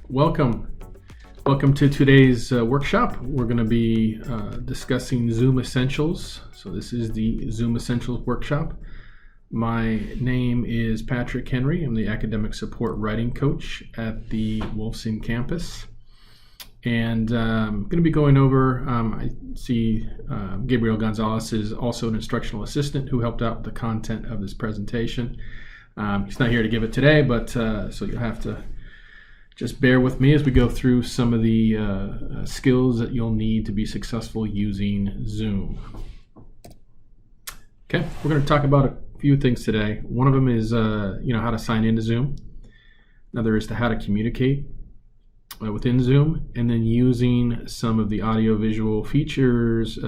Welcome to today's workshop. We're going to be discussing Zoom Essentials. So this is the Zoom Essentials workshop. My name is Patrick Henry. I'm the Academic Support Writing Coach at the Wolfson campus. And I'm going to be going over, I see Gabriel Gonzalez is also an instructional assistant who helped out with the content of this presentation. He's not here to give it today, but so you'll have to just bear with me as we go through some of the skills that you'll need to be successful using Zoom. Okay, we're going to talk about a few things today. One of them is how to sign into Zoom. Another is how to communicate within Zoom, and then using some of the audio-visual features,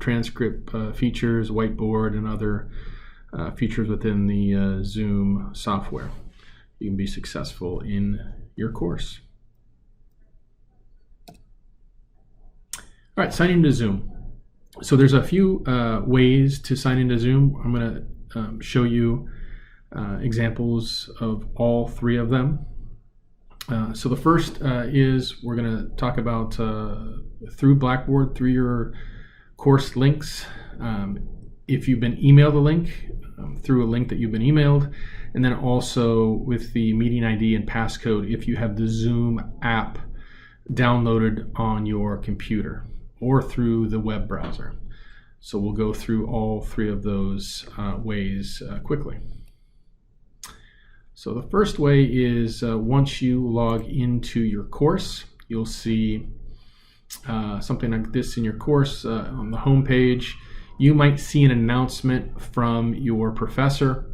transcript features, whiteboard, and other features within the Zoom software. You can be successful in your course. All right, signing into Zoom. So there's a few ways to sign into Zoom. I'm going to show you examples of all three of them. So the first is we're going to talk about through Blackboard, through your course links. If you've been emailed a link, through a link that you've been emailed, and then also with the meeting ID and passcode if you have the Zoom app downloaded on your computer or through the web browser. So we'll go through all three of those ways quickly. So the first way is once you log into your course, you'll see something like this in your course on the home page. You might see an announcement from your professor.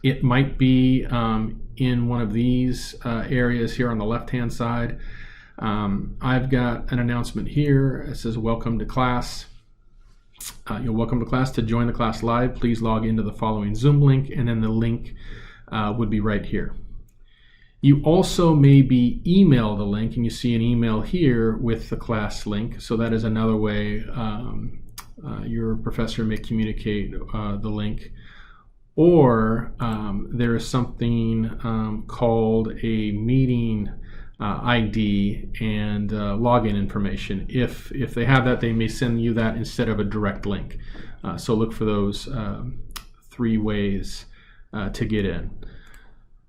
It might be in one of these areas here on the left-hand side. I've got an announcement here. It says, welcome to class. You're welcome to class. To join the class live, please log into the following Zoom link, and then the link would be right here. You also may be emailed a link, and you see an email here with the class link. So that is another way your professor may communicate the link. Or there is something called a meeting ID and login information. If they have that, they may send you that instead of a direct link. So look for those three ways to get in.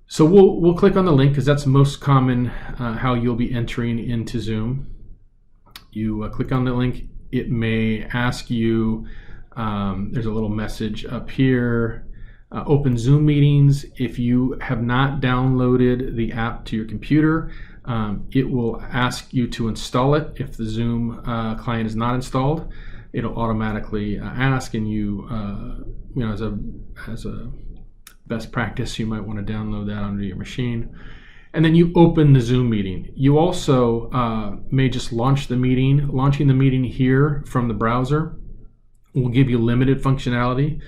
So we'll click on the link because that's most common how you'll be entering into Zoom. You click on the link. It may ask you, there's a little message up here, open Zoom meetings. If you have not downloaded the app to your computer, it will ask you to install it. If the Zoom client is not installed, it'll automatically ask, and you as a best practice, you might want to download that onto your machine. And then you open the Zoom meeting. You also may just launch the meeting. Launching the meeting here from the browser will give you limited functionality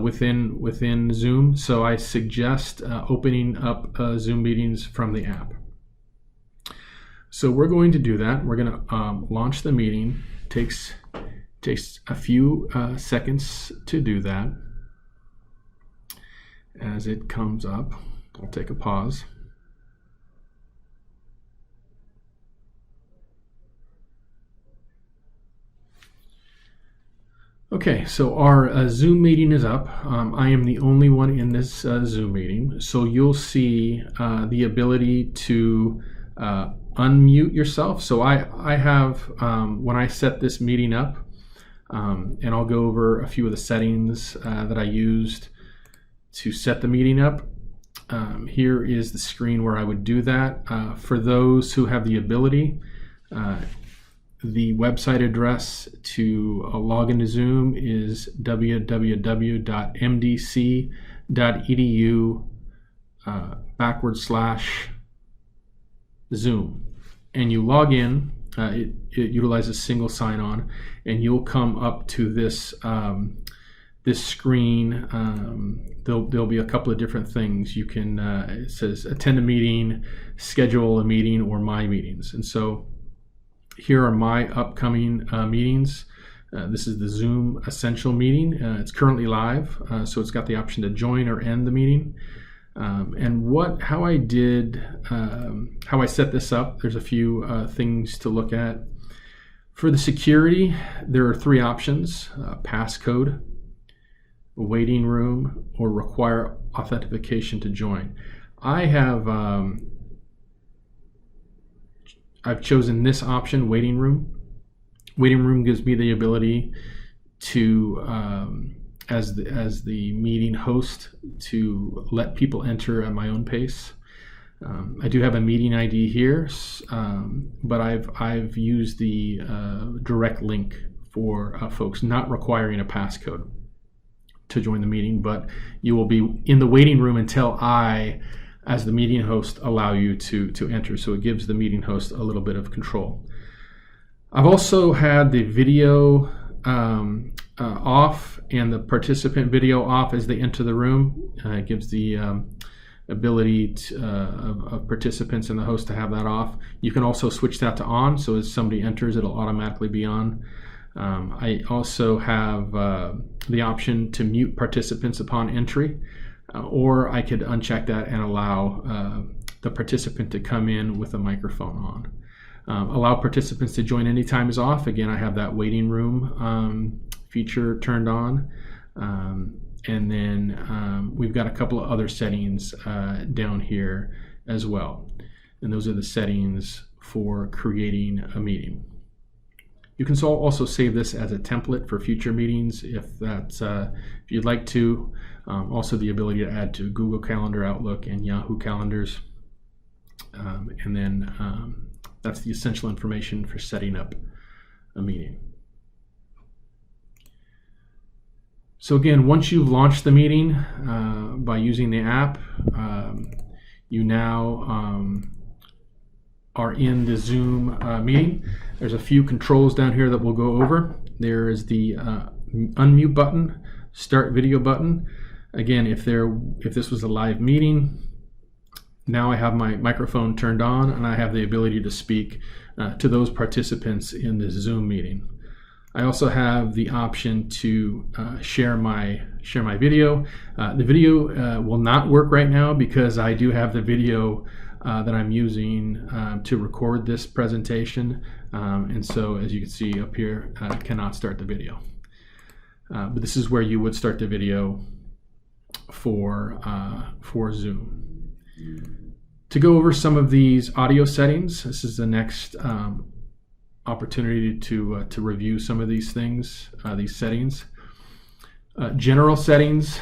within Zoom. So I suggest opening up Zoom meetings from the app. So we're going to do that. We're going to launch the meeting. Takes a few seconds to do that. As it comes up, I'll take a pause. Okay, so our Zoom meeting is up. I am the only one in this Zoom meeting, so you'll see the ability to unmute yourself. So I have, when I set this meeting up, and I'll go over a few of the settings that I used to set the meeting up. Here is the screen where I would do that. For those who have the ability, the website address to log into Zoom is www.mdc.edu/Zoom. And you log in, it utilizes single sign-on, and you'll come up to this this screen. There'll be a couple of different things. You can, it says attend a meeting, schedule a meeting, or my meetings. And so here are my upcoming meetings. This is the Zoom Essential meeting. It's currently live, so it's got the option to join or end the meeting. And how I set this up, there's a few things to look at. For the security, there are 3 options: passcode, waiting room, or require authentication to join. I've chosen this option, waiting room. Waiting room gives me the ability to, as the meeting host, to let people enter at my own pace. I do have a meeting ID here, but I've used the direct link for folks, not requiring a passcode to join the meeting, but you will be in the waiting room until I, as the meeting host, allow you to enter. So it gives the meeting host a little bit of control. I've also had the video off and the participant video off as they enter the room. It gives the ability of participants and the host to have that off. You can also switch that to on, so as somebody enters, it'll automatically be on. I also have the option to mute participants upon entry, or I could uncheck that and allow the participant to come in with a microphone on. Allow participants to join anytime is off. Again, I have that waiting room feature turned on. And then we've got a couple of other settings down here as well. And those are the settings for creating a meeting. You can also save this as a template for future meetings if you'd like to. Also the ability to add to Google Calendar, Outlook, and Yahoo Calendars. And then that's the essential information for setting up a meeting. So again, once you've launched the meeting by using the app, you now are in the Zoom meeting. There's a few controls down here that we'll go over. There is the unmute button, start video button. Again, if this was a live meeting, now I have my microphone turned on and I have the ability to speak to those participants in this Zoom meeting. I also have the option to share my video. The video will not work right now because I do have the video that I'm using to record this presentation, and so as you can see up here, I cannot start the video. But this is where you would start the video for Zoom. To go over some of these audio settings, this is the next opportunity to review some of these things, these settings. General settings,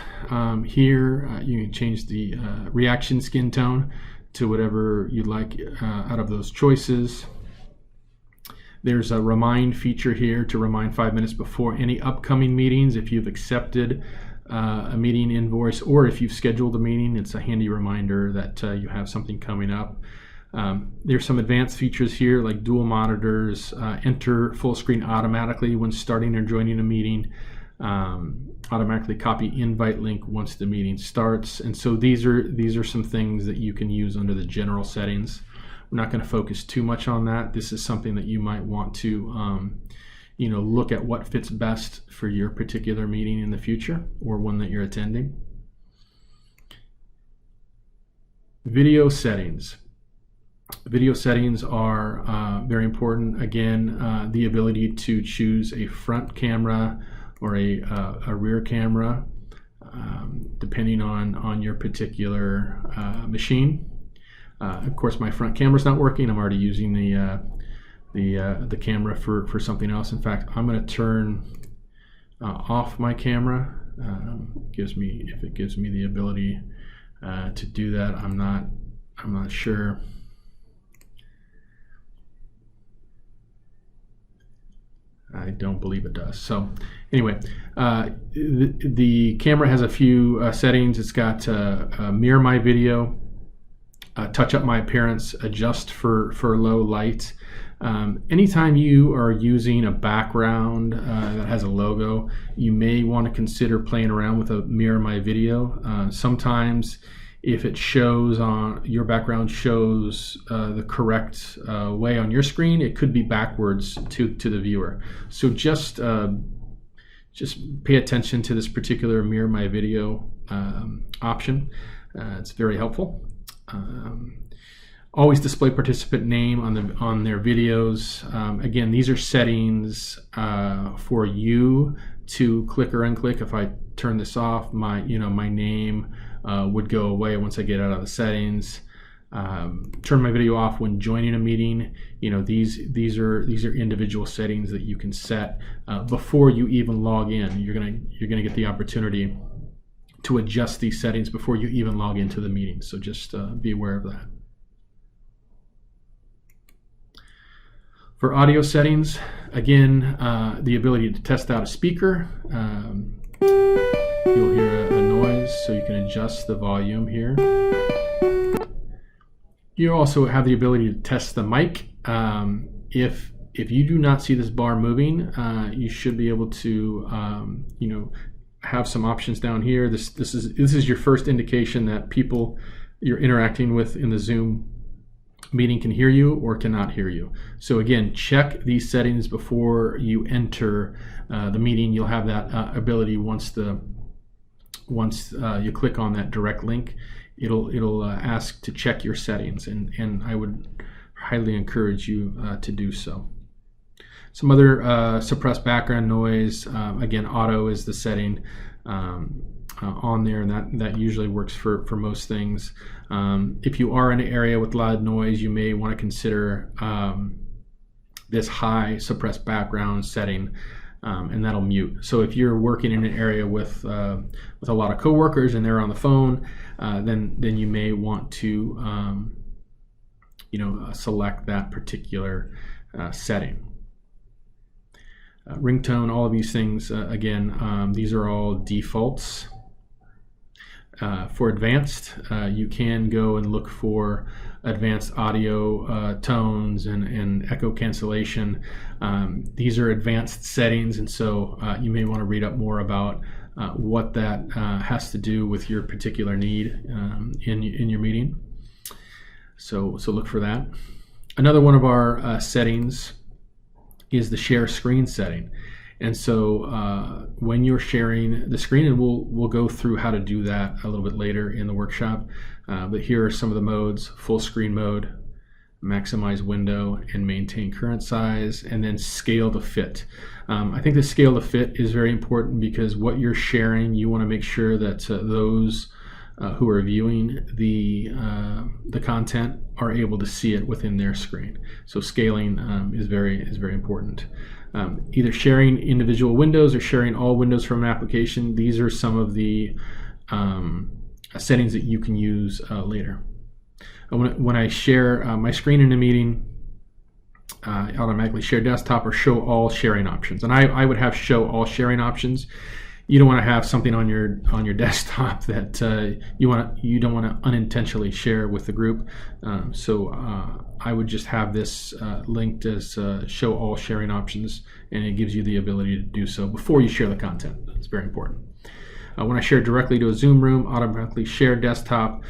here you can change the reaction skin tone to whatever you'd like out of those choices. There's a remind feature here to remind 5 minutes before any upcoming meetings. If you've accepted a meeting invoice or if you've scheduled a meeting, it's a handy reminder that you have something coming up. There's some advanced features here like dual monitors, enter full screen automatically when starting or joining a meeting, automatically copy invite link once the meeting starts. And so these are some things that you can use under the general settings. We're not going to focus too much on that. This is something that you might want to look at what fits best for your particular meeting in the future or one that you're attending. Video settings. Video settings are very important. Again, the ability to choose a front camera or a rear camera, depending on your particular machine. Of course, my front camera's not working. I'm already using the camera for something else. In fact, I'm going to turn off my camera. If it gives me the ability to do that, I'm not sure. I don't believe it does. So anyway, the camera has a few settings. It's got mirror my video, touch up my appearance, adjust for low light. Anytime you are using a background that has a logo, you may want to consider playing around with a mirror my video. Sometimes if it shows on your background shows the correct way on your screen, it could be backwards to the viewer. So just pay attention to this particular mirror my video option. It's very helpful. Always display participant name on their videos. Again, these are settings for you to click or unclick. If I turn this off, my name would go away once I get out of the settings. Turn my video off when joining a meeting. These are individual settings that you can set before you even log in. You're gonna get the opportunity to adjust these settings before you even log into the meeting. So just be aware of that. For audio settings, again, the ability to test out a speaker. You'll hear a noise, so you can adjust the volume here. You also have the ability to test the mic. If you do not see this bar moving, you should be able to have some options down here. This is your first indication that people you're interacting with in the Zoom meeting can hear you or cannot hear you. So again, check these settings before you enter the meeting. You'll have that ability once you click on that direct link. It'll ask to check your settings, and I would highly encourage you to do so. Some other suppressed background noise. Again, auto is the setting on there, and that usually works for most things. If you are in an area with loud noise, you may want to consider this high suppressed background setting, and that'll mute. So if you're working in an area with a lot of coworkers and they're on the phone, then you may want to select that particular setting. Ringtone, all of these things, again, these are all defaults. For advanced, you can go and look for advanced audio tones and echo cancellation. These are advanced settings, and so you may want to read up more about what that has to do with your particular need in your meeting. So look for that. Another one of our settings is the share screen setting. And so when you're sharing the screen, and we'll go through how to do that a little bit later in the workshop, but here are some of the modes: full screen mode, maximize window, and maintain current size, and then scale to fit. I think the scale to fit is very important because what you're sharing, you want to make sure that those who are viewing the content are able to see it within their screen. So scaling is very important. Either sharing individual windows or sharing all windows from an application. These are some of the settings that you can use later. When I share my screen in a meeting, I automatically share desktop or show all sharing options. And I would have show all sharing options. You don't want to have something on your desktop that you don't want to unintentionally share with the group. So I would just have this linked as show all sharing options, and it gives you the ability to do so before you share the content. That's very important. When I share directly to a Zoom room, automatically share desktop.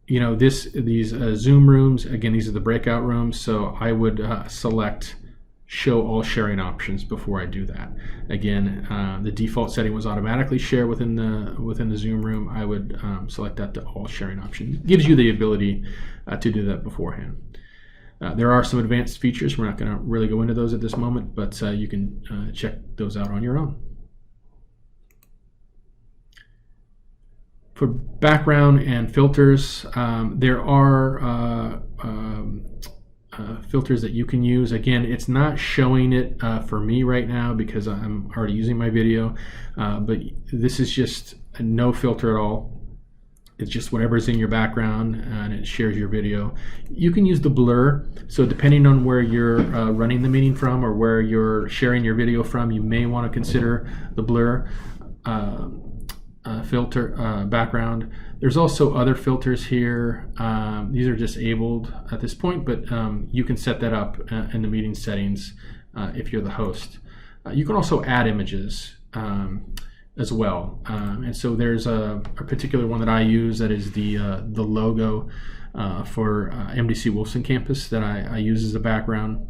These Zoom rooms, again, these are the breakout rooms. So I would select show all sharing options before I do that. Again, the default setting was automatically share within the Zoom room. I would select that to all sharing options. It gives you the ability to do that beforehand. There are some advanced features. We're not going to really go into those at this moment, but you can check those out on your own. For background and filters, there are filters that you can use. Again, it's not showing it for me right now because I'm already using my video, but this is just no filter at all. It's just whatever's in your background, and it shares your video. You can use the blur. So depending on where you're running the meeting from or where you're sharing your video from, you may want to consider the blur filter background. There's also other filters here. These are disabled at this point, but you can set that up in the meeting settings if you're the host. You can also add images. as well. And so there's a particular one that I use that is the logo for MDC Wolfson campus that I use as a background.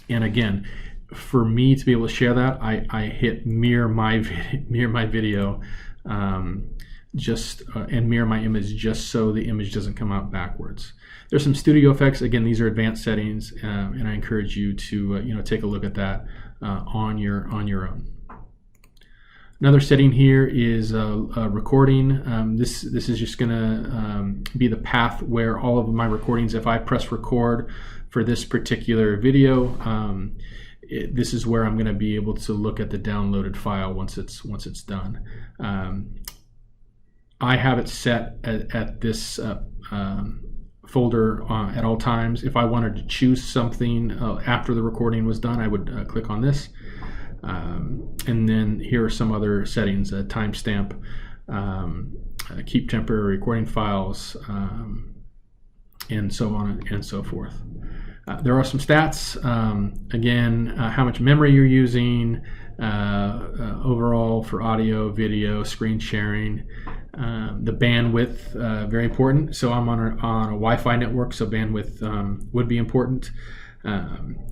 And again, for me to be able to share that, I hit mirror my video and mirror my image just so the image doesn't come out backwards. There's some studio effects. Again, these are advanced settings, and I encourage you to take a look at that on your own. Another setting here is recording. This is just going to be the path where all of my recordings, if I press record for this particular video, this is where I'm going to be able to look at the downloaded file once it's done. I have it set at this folder at all times. If I wanted to choose something after the recording was done, I would click on this. And then here are some other settings: timestamp, keep temporary recording files, and so on and so forth. There are some stats. Again, how much memory you're using, overall for audio, video, screen sharing, the bandwidth, very important. So I'm on a Wi-Fi network, so bandwidth would be important.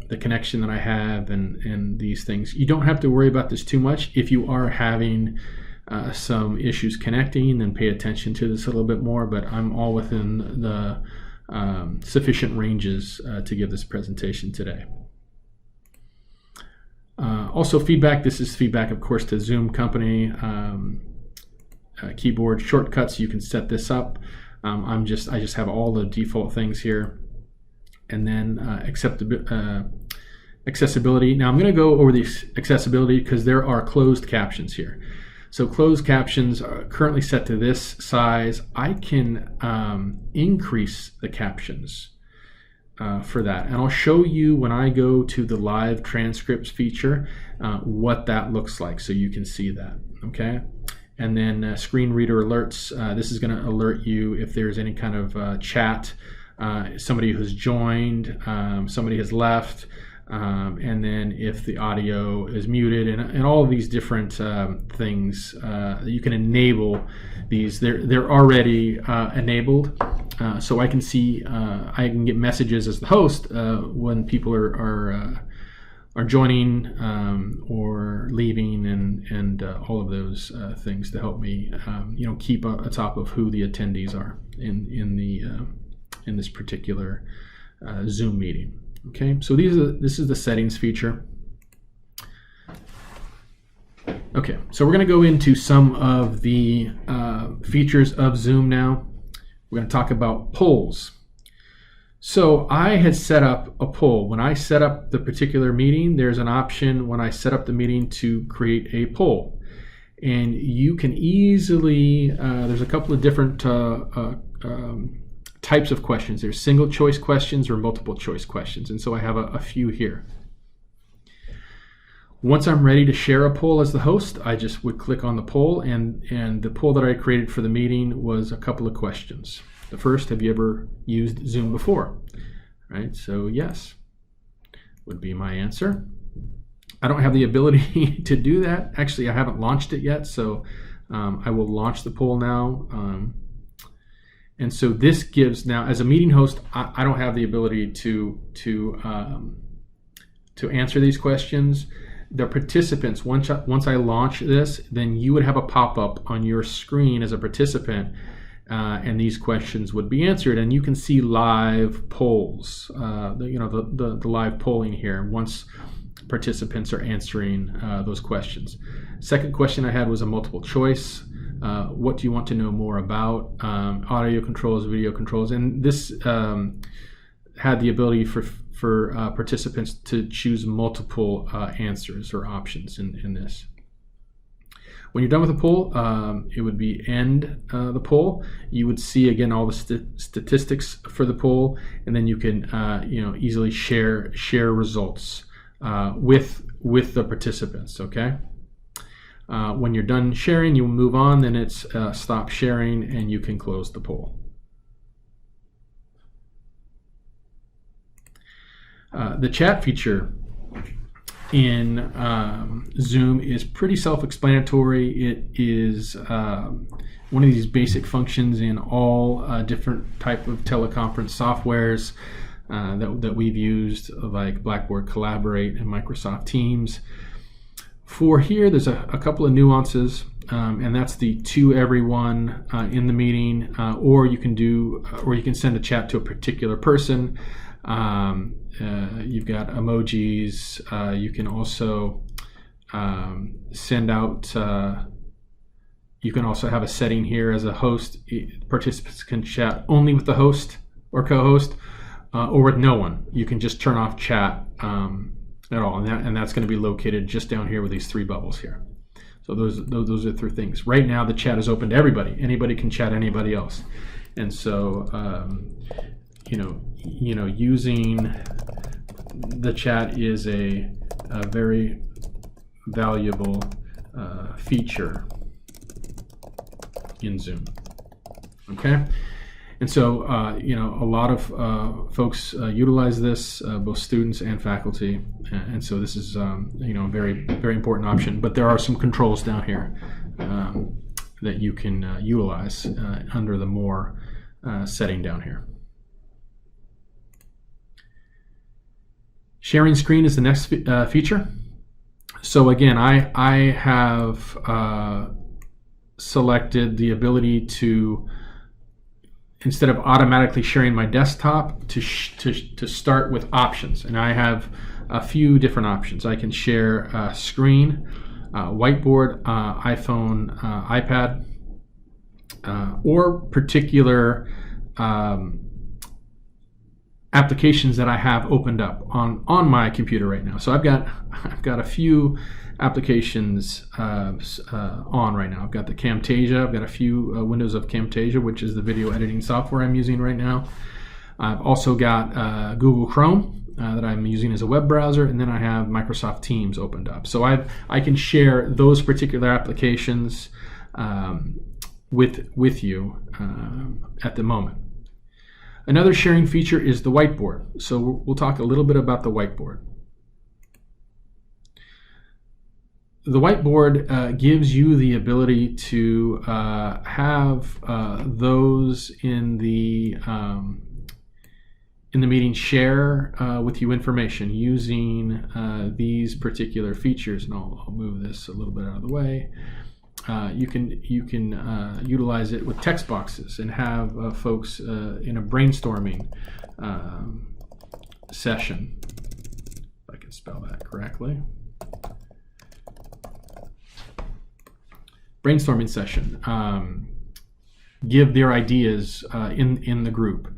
The connection that I have and these things. You don't have to worry about this too much. If you are having some issues connecting, then pay attention to this a little bit more, but I'm all within the sufficient ranges to give this presentation today. Also feedback. This is feedback, of course, to Zoom company. Keyboard shortcuts. You can set this up. I just have all the default things here. And then accessibility. Now I'm going to go over the accessibility because there are closed captions here. So closed captions are currently set to this size. I can increase the captions for that. And I'll show you when I go to the live transcripts feature what that looks like so you can see that. Okay. And then screen reader alerts. This is going to alert you if there's any kind of chat. Somebody who's joined, somebody has left, and then if the audio is muted, and all of these different things you can enable these. They're already enabled, so I can see I can get messages as the host when people are joining or leaving, and all of those things to help me keep atop of who the attendees are in this particular Zoom meeting. Okay, so this is the settings feature. Okay, so we're going to go into some of the features of Zoom now. We're going to talk about polls. So I had set up a poll. When I set up the particular meeting, there's an option when I set up the meeting to create a poll. And you can easily, there's a couple of different types of questions. There's single choice questions or multiple choice questions, and so I have a few here. Once I'm ready to share a poll as the host, I just would click on the poll, and the poll that I created for the meeting was a couple of questions. The first, have you ever used Zoom before? Right, so yes would be my answer. I don't have the ability to do that. Actually, I haven't launched it yet, so I will launch the poll now. And so this gives, now as a meeting host, I don't have the ability to answer these questions. The participants, once I launch this, then you would have a pop-up on your screen as a participant, and these questions would be answered, and you can see live polls. The live polling here once participants are answering those questions. Second question I had was a multiple choice. What do you want to know more about? Audio controls, video controls, and this had the ability for participants to choose multiple answers or options in this. When you're done with the poll, it would be end the poll. You would see again all the statistics for the poll, and then you can easily share results with the participants. Okay. When you're done sharing, you move on, then it's stop sharing, and you can close the poll. The chat feature in Zoom is pretty self-explanatory. It is one of these basic functions in all different type of teleconference softwares that we've used, like Blackboard Collaborate and Microsoft Teams. For here, there's a couple of nuances, and that's the to everyone in the meeting, or you can send a chat to a particular person. You've got emojis. You can also send out. You can also have a setting here as a host. Participants can chat only with the host or co-host, or with no one. You can just turn off chat at all, and that's going to be located just down here with these three bubbles here. So those are three things. Right now, the chat is open to everybody. Anybody can chat anybody else, and so using the chat is a very valuable feature in Zoom. Okay, and so a lot of folks utilize this, both students and faculty, and so this is a very, very important option. But there are some controls down here that you can utilize under the more setting down here. Sharing screen is the next feature. So again, I have selected the ability to, instead of automatically sharing my desktop, to start with options. And I have a few different options. I can share screen, whiteboard, iPhone, iPad, or particular applications that I have opened up on my computer right now. So I've got a few applications on right now. I've got the Camtasia. I've got a few windows of Camtasia, which is the video editing software I'm using right now. I've also got Google Chrome that I'm using as a web browser, and then I have Microsoft Teams opened up. So I can share those particular applications with you at the moment. Another sharing feature is the whiteboard. So we'll talk a little bit about the whiteboard. The whiteboard gives you the ability to have those in the meeting share with you information using these particular features. And I'll move this a little bit out of the way. You can utilize it with text boxes and have folks in a brainstorming session, if I can spell that correctly. Brainstorming session. Give their ideas in the group.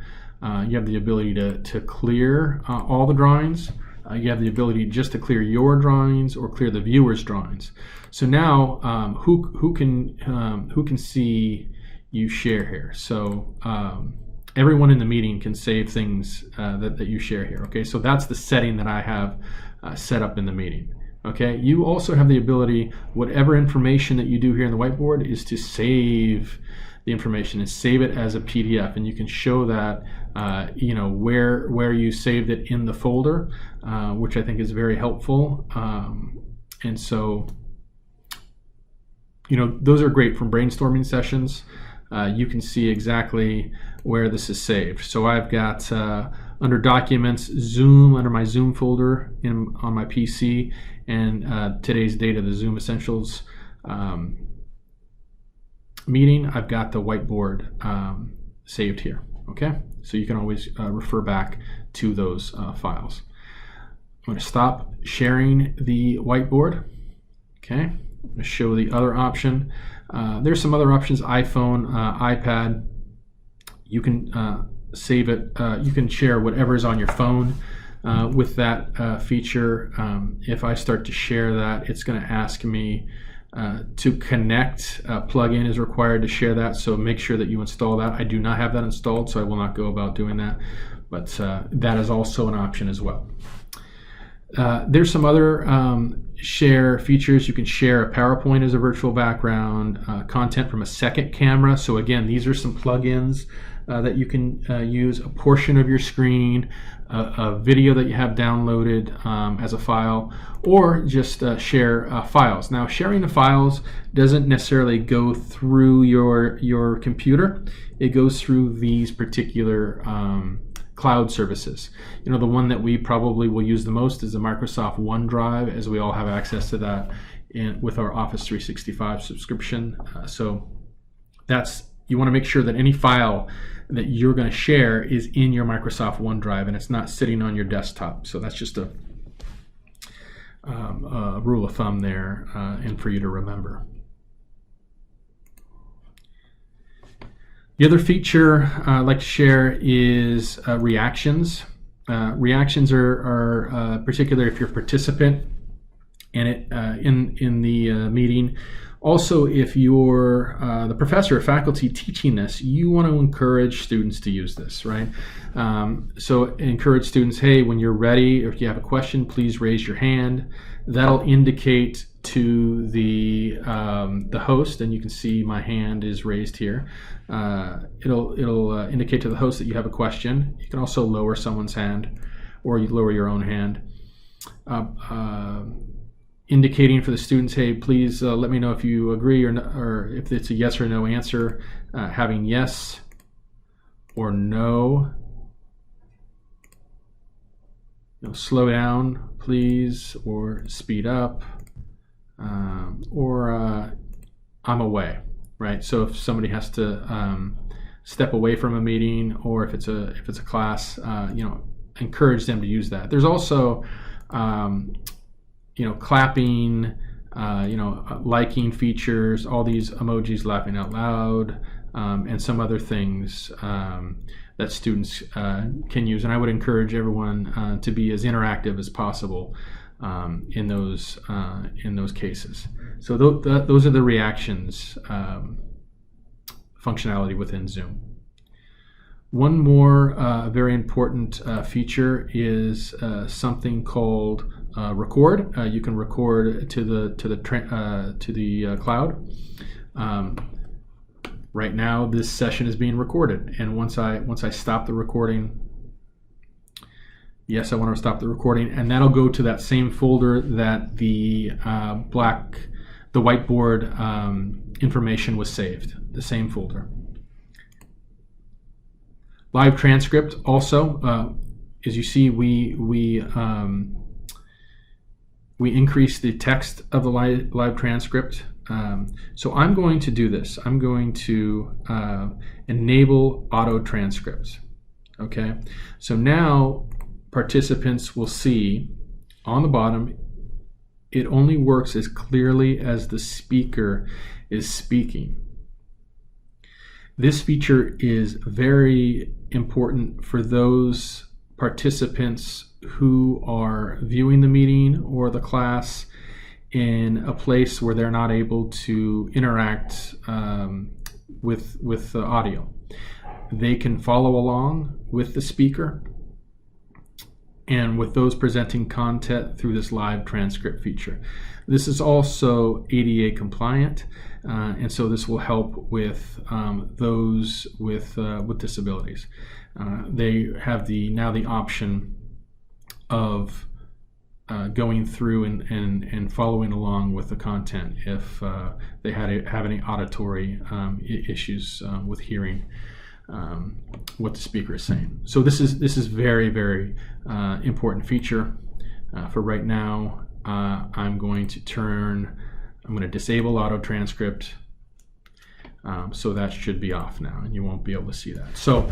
You have the ability to clear all the drawings. You have the ability just to clear your drawings or clear the viewer's drawings. So now, who can see you share here? So everyone in the meeting can save things that you share here. Okay, so that's the setting that I have set up in the meeting. Okay, you also have the ability, whatever information that you do here in the whiteboard, is to save the information and save it as a PDF, and you can show that where you saved it in the folder, which I think is very helpful. And so those are great from brainstorming sessions. You can see exactly where this is saved. So I've got under Documents, Zoom, under my Zoom folder on my PC, and today's date of the Zoom Essentials meeting, I've got the whiteboard saved here. Okay, so you can always refer back to those files. I'm going to stop sharing the whiteboard. Okay, I'm going to show the other option. There's some other options: iPhone, iPad. You can save it. You can share whatever is on your phone with that feature. If I start to share that, it's going to ask me to connect. A plugin is required to share that, so make sure that you install that. I do not have that installed, so I will not go about doing that, but that is also an option as well. There's some other share features. You can share a PowerPoint as a virtual background, content from a second camera. So again, these are some plugins that you can use. A portion of your screen a video that you have downloaded as a file, or just share files. Now, sharing the files doesn't necessarily go through your computer. It goes through these particular cloud services. You know, the one that we probably will use the most is the Microsoft OneDrive, as we all have access to that with our Office 365 subscription. So you want to make sure that any file that you're going to share is in your Microsoft OneDrive and it's not sitting on your desktop. So that's just a rule of thumb there, and for you to remember. The other feature I'd like to share is reactions. Reactions are particular if you're a participant in the meeting. Also, if you're the professor or faculty teaching this, you want to encourage students to use this, right? So encourage students, hey, when you're ready, or if you have a question, please raise your hand. That'll indicate to the host, and you can see my hand is raised here. It'll indicate to the host that you have a question. You can also lower someone's hand, or you lower your own hand. Indicating for the students, hey, please let me know if you agree or if it's a yes or no answer. Having yes or no. Slow down, please, or speed up, or I'm away, right? So if somebody has to step away from a meeting, or if it's a class, encourage them to use that. There's also clapping, liking features, all these emojis, laughing out loud, and some other things that students can use. And I would encourage everyone to be as interactive as possible in those cases. So those are the reactions functionality within Zoom. One more very important feature is something called record. You can record to the cloud. Right now, this session is being recorded, and once I stop the recording, yes, I want to stop the recording, and that'll go to that same folder that the whiteboard information was saved. The same folder. Live transcript also, as you see, we increase the text of the live transcript. So I'm going to do this. I'm going to enable auto transcripts. Okay. So now participants will see on the bottom, it only works as clearly as the speaker is speaking. This feature is very important for those participants who are viewing the meeting or the class in a place where they're not able to interact with the audio. They can follow along with the speaker and with those presenting content through this live transcript feature. This is also ADA compliant, and so this will help with those with disabilities. They have now the option of going through and following along with the content if they have any auditory issues with hearing what the speaker is saying. So this is very, very important feature. For right now, I'm going to disable auto transcript. So that should be off now, and you won't be able to see that. So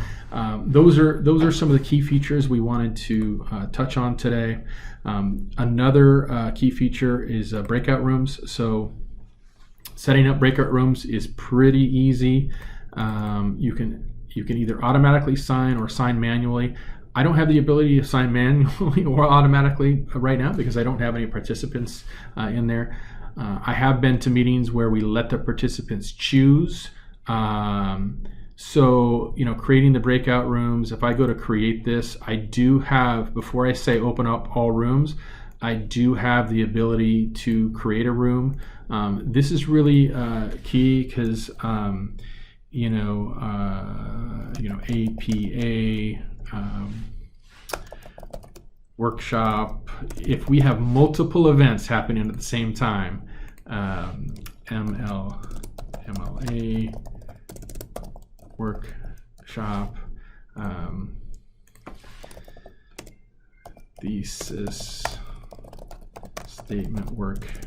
those are some of the key features we wanted to touch on today. Another key feature is breakout rooms. So setting up breakout rooms is pretty easy. You can either automatically sign or sign manually. I don't have the ability to sign manually or automatically right now because I don't have any participants in there. I have been to meetings where we let the participants choose. So, creating the breakout rooms, if I go to create this, I do have, before I say open up all rooms, I do have the ability to create a room. This is really key because, APA, workshop. If we have multiple events happening at the same time, MLA workshop, thesis statement workshop,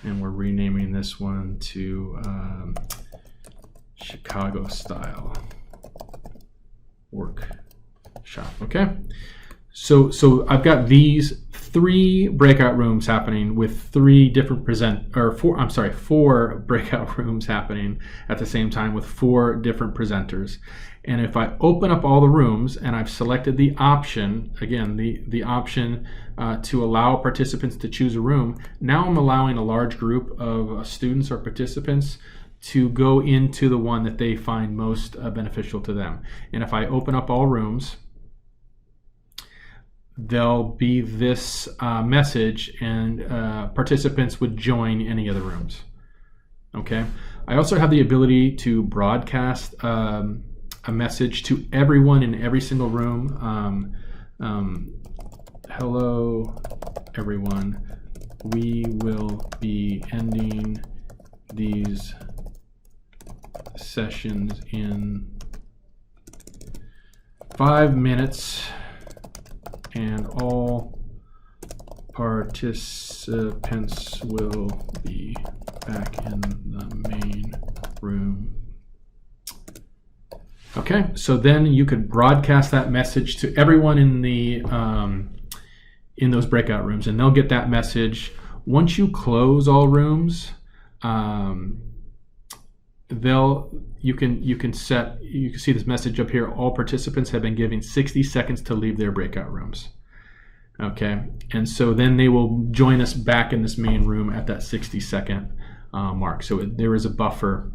and we're renaming this one to Chicago style workshop. Okay, so I've got these 3 breakout rooms happening with 3 different four breakout rooms happening at the same time with 4 different presenters. And if I open up all the rooms and I've selected the option, again, the option to allow participants to choose a room, now I'm allowing a large group of students or participants to go into the one that they find most beneficial to them. And if I open up all rooms, there'll be this message, and participants would join any of the rooms. Okay. I also have the ability to broadcast a message to everyone in every single room. Hello, everyone. We will be ending these sessions in 5 minutes, and all participants will be back in the main room. Okay, so then you could broadcast that message to everyone in the in those breakout rooms, and they'll get that message. Once you close all rooms, you can see this message up here. All participants have been given 60 seconds to leave their breakout rooms. Okay, and so then they will join us back in this main room at that 60-second mark. So there is a buffer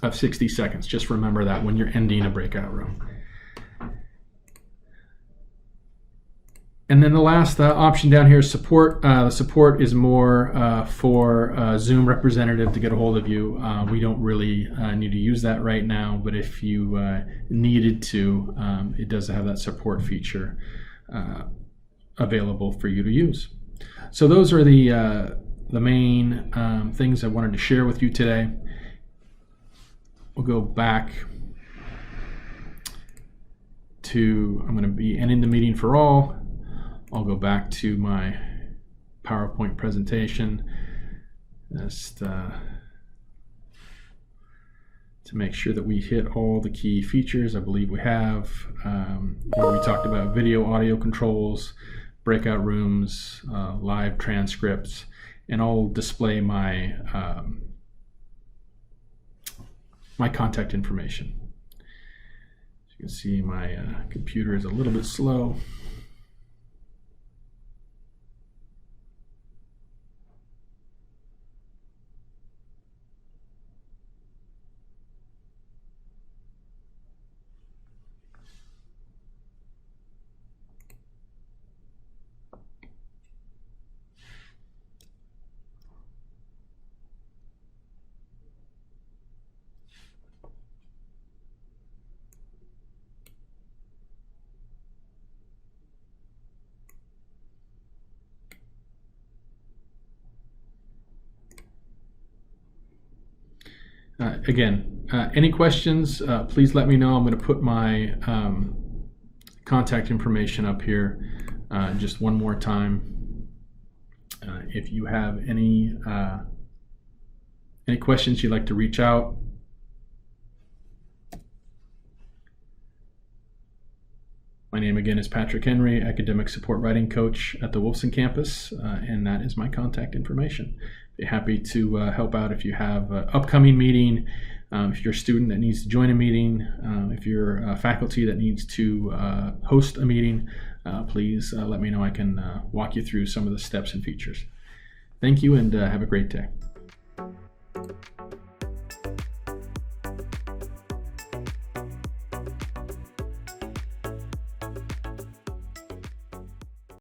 of 60 seconds. Just remember that when you're ending a breakout room. And then the last option down here is support. The support is more for a Zoom representative to get a hold of you. We don't really need to use that right now, but if you needed to, it does have that support feature available for you to use. So those are the main things I wanted to share with you today. We'll go back to, I'm going to be ending the meeting for all. I'll go back to my PowerPoint presentation just to make sure that we hit all the key features. I believe we have, where we talked about video, audio controls, breakout rooms, live transcripts, and I'll display my my contact information. As you can see, my computer is a little bit slow. Again, any questions, please let me know. I'm going to put my contact information up here just one more time. If you have any questions you'd like to reach out, my name again is Patrick Henry, Academic Support Writing Coach at the Wolfson campus, and that is my contact information. Be happy to help out if you have an upcoming meeting, if you're a student that needs to join a meeting, if you're a faculty that needs to host a meeting, please let me know. I can walk you through some of the steps and features. Thank you, and have a great day.